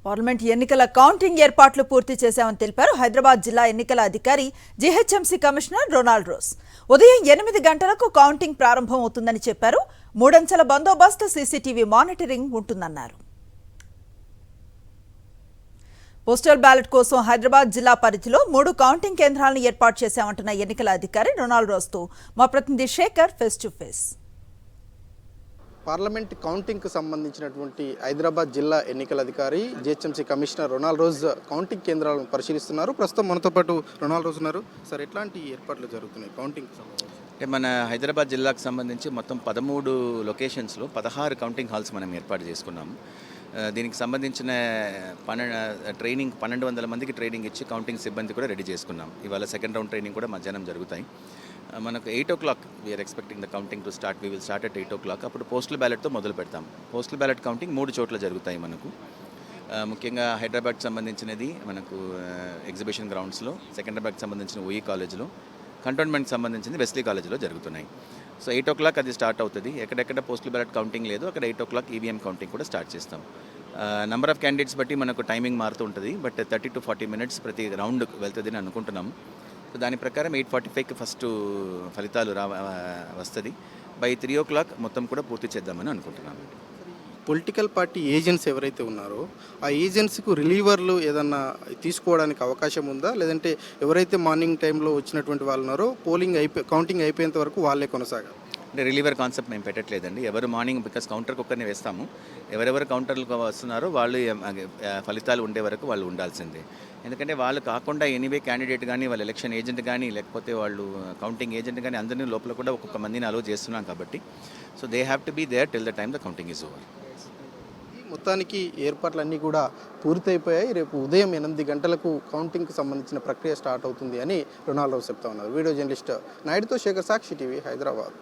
Parliament ఎన్నికల counting ఏర్పాట్లు పూర్తి చేశామని తెలిపారు హైదరాబాద్ జిల్లా ఎన్నికల అధికారి జీహెచ్ఎంసీ కమిషనర్ రొనాల్డ్ రోస్. ఉదయం 8 గంటలకు కౌంటింగ్ ప్రారంభం అవుతుందని చెప్పారు. 3 అంచెల బందోబస్తు, సీసీటీవీ మానిటరింగ్ ఉంటుందన్నారు. పోస్టల్ బ్యాలెట్ కోసం హైదరాబాద్ జిల్లా పరిధిలో 3 కౌంటింగ్ కేంద్రాలను ఏర్పాటు చేశామంటున్న ఎన్నికల అధికారి రొనాల్డ్ రోస్తో మా ప్రతినిధి Shekhar face to face. Parliament కౌంటింగ్కు సంబంధించినటువంటి హైదరాబాద్ జిల్లా ఎన్నికల అధికారి GHMC commissioner Ronald Rose counting కేంద్రాలను పరిశీలిస్తున్నారు. ప్రస్తుతం మనతో పాటు రొనాల్డ్ రోజ్ ఉన్నారు. సార్, ఎట్లాంటి ఏర్పాట్లు జరుగుతున్నాయి కౌంటింగ్? అంటే మన హైదరాబాద్ జిల్లాకు సంబంధించి మొత్తం 13 లొకేషన్స్లో 16 కౌంటింగ్ హాల్స్ మనం ఏర్పాటు చేసుకున్నాము. దీనికి సంబంధించిన ట్రైనింగ్ 1200 మందికి ట్రైనింగ్ ఇచ్చి కౌంటింగ్ సిబ్బంది కూడా రెడీ చేసుకున్నాం. ఇవాళ సెకండ్ రౌండ్ ట్రైనింగ్ కూడా మధ్యాహ్నం జరుగుతాయి. మనకు 8 o'clock we're expecting the counting to start. We will start at 8 o'clock. అప్పుడు పోస్టల్ బ్యాలెట్తో మొదలు పెడతాం. పోస్టల్ బ్యాలెట్ కౌంటింగ్ 3 చోట్ల జరుగుతాయి మనకు. ముఖ్యంగా హైదరాబాద్కి సంబంధించినది మనకు ఎగ్జిబిషన్ గ్రౌండ్స్లో, సెకండ్రాబాద్కి సంబంధించిన ఓఈ కాలేజ్లో, కంటోన్మెంట్కి సంబంధించింది వెస్లీ కాలేజ్లో జరుగుతున్నాయి. సో 8 o'clock అది స్టార్ట్ అవుతుంది. ఎక్కడెక్కడ పోస్టల్ బ్యాలెట్ కౌంటింగ్ లేదు అక్కడ 8 o'clock ఈవీఎం కౌంటింగ్ కూడా స్టార్ట్ చేస్తాం. నెంబర్ ఆఫ్ క్యాండిడేట్స్ బట్టి మనకు టైమింగ్ మారుతూ ఉంటుంది. బట్ 30 to 40 minutes ప్రతి రౌండ్ వెళ్తుంది అని అనుకుంటున్నాము. సో దాని ప్రకారం 8:45కి ఫస్ట్ ఫలితాలు వస్తుంది. బై 3 o'clock మొత్తం కూడా పూర్తి చేద్దామని అనుకుంటున్నాము. పొలిటికల్ పార్టీ ఏజెంట్స్ ఎవరైతే ఉన్నారో ఆ ఏజెంట్స్కు రిలీవర్లు ఏదన్నా తీసుకోవడానికి అవకాశం ఉందా, లేదంటే ఎవరైతే మార్నింగ్ టైంలో వచ్చినటువంటి వాళ్ళు ఉన్నారో కౌంటింగ్ అయిపోయేంత వరకు వాళ్ళే కొనసాగాలి? అంటే రిలీవర్ కాన్సెప్ట్ మేము పెట్టట్లేదండి. ఎవరు మార్నింగ్ బికాస్ కౌంటర్కి ఒక్కరిని వేస్తాము. ఎవరెవరు కౌంటర్లకు వస్తున్నారో వాళ్ళు ఫలితాలు ఉండే వరకు వాళ్ళు ఉండాల్సిందే. ఎందుకంటే వాళ్ళు కాకుండా ఎనీవే క్యాండిడేట్ కానీ, వాళ్ళ ఎలక్షన్ ఏజెంట్ కానీ, లేకపోతే వాళ్ళు కౌంటింగ్ ఏజెంట్ కానీ అందరినీ లోపల కూడా ఒక్కొక్క మందిని అలో చేస్తున్నాం కాబట్టి so they have to be there till the time the counting is over. మొత్తానికి ఏర్పాట్లన్నీ కూడా పూర్తయిపోయాయి. రేపు ఉదయం 8 గంటలకు కౌంటింగ్కి సంబంధించిన ప్రక్రియ స్టార్ట్ అవుతుంది అని రొనాల్డ్ రోజ్ చెప్తా ఉన్నారు. వీడియో జర్నలిస్ట్ నాయుడుతో శేఖర్, సాక్షి టీవీ, హైదరాబాద్.